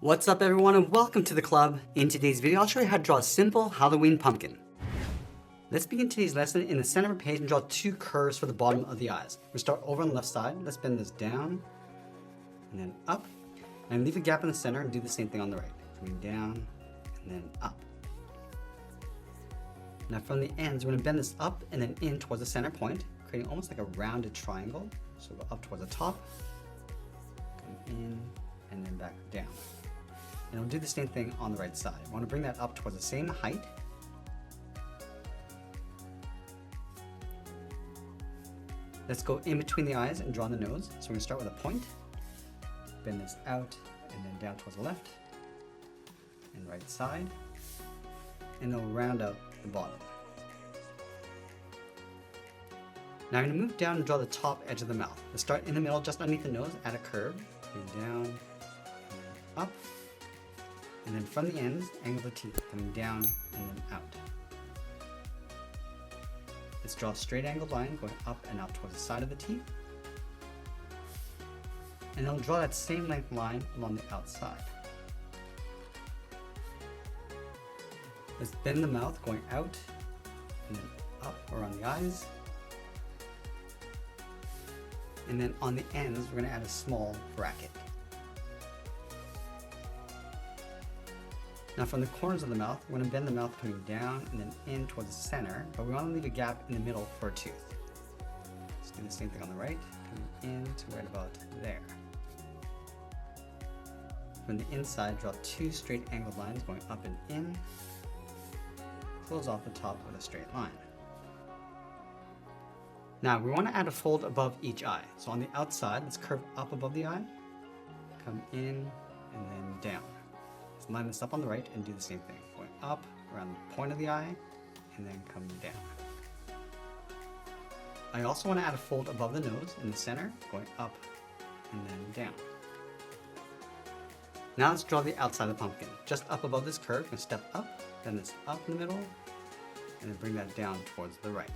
What's up everyone and welcome to the club. In today's video, I'll show you how to draw a simple Halloween pumpkin. Let's begin today's lesson in the center of the page and draw two curves for the bottom of the eyes. We'll start over on the left side. Let's bend this down and then up and leave a gap in the center and do the same thing on the right. Coming down and then up. Now from the ends, we're going to bend this up and then in towards the center point, creating almost like a rounded triangle. So we'll go up towards the top, come in and then back down. And we'll do the same thing on the right side. We want to bring that up towards the same height. Let's go in between the eyes and draw the nose. So we're going to start with a point, bend this out and then down towards the left and right side, and then we'll round out the bottom. Now I'm going to move down and draw the top edge of the mouth. Let's start in the middle, just underneath the nose, add a curve, coming down, and up, and then from the ends, angle the teeth, coming down and then out. Let's draw a straight angled line going up and out towards the side of the teeth. And then we'll draw that same length line along the outside. Let's bend the mouth going out and then up around the eyes. And then on the ends, we're going to add a small bracket. Now from the corners of the mouth, we're going to bend the mouth coming down and then in towards the center, but we want to leave a gap in the middle for a tooth. Let's do the same thing on the right, coming in to right about there. From the inside, draw two straight angled lines going up and in. Close off the top with a straight line. Now we want to add a fold above each eye. So on the outside, let's curve up above the eye, come in and then down. Let's line this up on the right and do the same thing. Going up around the point of the eye and then coming down. I also want to add a fold above the nose in the center, going up and then down. Now let's draw the outside of the pumpkin. Just up above this curve, we're going to step up, then this up in the middle, and then bring that down towards the right.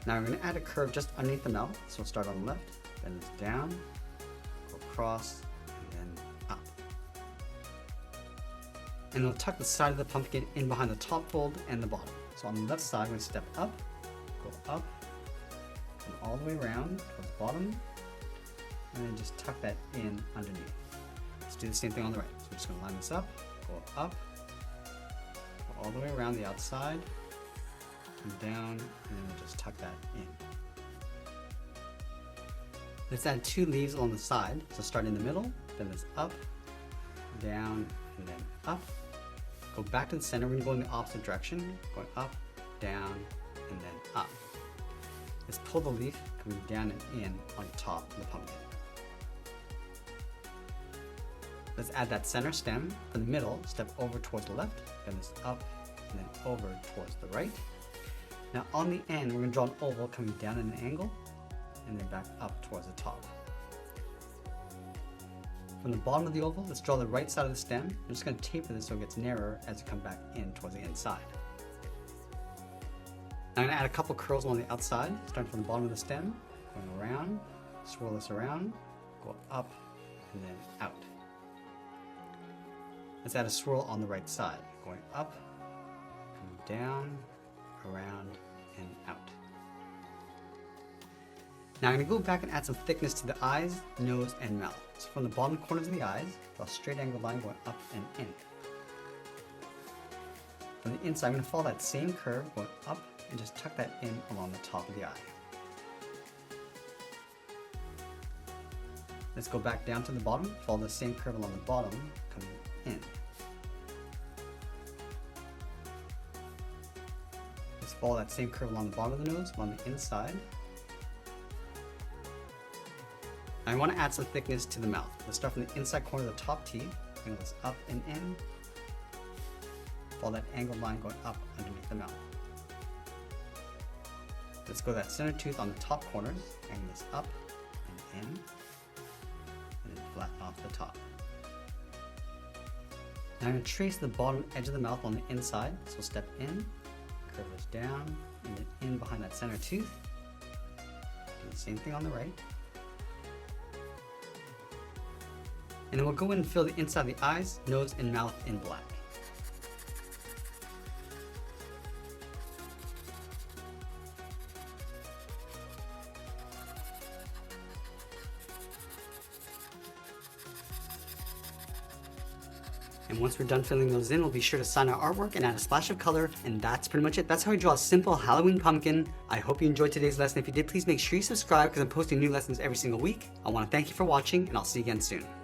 Now we're going to add a curve just underneath the mouth, so we'll start on the left, bend this down, go across, and then up. And we'll tuck the side of the pumpkin in behind the top fold and the bottom. So on the left side, we're going to step up, go up, and all the way around towards the bottom, and then just tuck that in underneath. Let's do the same thing on the right. So we're just going to line this up, go up, go all the way around the outside, come down, and then we'll just tuck that in. Let's add two leaves along the side. So start in the middle, then this up, down, and then up. Go back to the center. We're going to go in the opposite direction, going up, down, and then up. Let's pull the leaf coming down and in on top of the pumpkin. Let's add that center stem. From the middle, step over towards the left, then this up, and then over towards the right. Now on the end, we're going to draw an oval coming down at an angle, and then back up towards the top. From the bottom of the oval, let's draw the right side of the stem. I'm just going to taper this so it gets narrower as you come back in towards the inside. Now I'm going to add a couple curls along the outside, starting from the bottom of the stem, going around, swirl this around, go up, and then out. Let's add a swirl on the right side, going up, coming down, around, and out. Now I'm going to go back and add some thickness to the eyes, nose, and mouth. So from the bottom corners of the eyes, draw a straight angled line going up and in. From the inside, I'm going to follow that same curve going up and just tuck that in along the top of the eye. Let's go back down to the bottom, follow the same curve along the bottom, coming in. Let's follow that same curve along the bottom of the nose, along the inside. I want to add some thickness to the mouth. Let's start from the inside corner of the top teeth, bring this up and in. Follow that angled line going up underneath the mouth. Let's go to that center tooth on the top corners, angle this up and in, and then flatten off the top. Now I'm going to trace the bottom edge of the mouth on the inside, so we'll step in, curve this down, and then in behind that center tooth. Do the same thing on the right. And then we'll go in and fill the inside of the eyes, nose, and mouth in black. And once we're done filling those in, we'll be sure to sign our artwork and add a splash of color. And that's pretty much it. That's how we draw a simple Halloween pumpkin. I hope you enjoyed today's lesson. If you did, please make sure you subscribe because I'm posting new lessons every single week. I want to thank you for watching, and I'll see you again soon.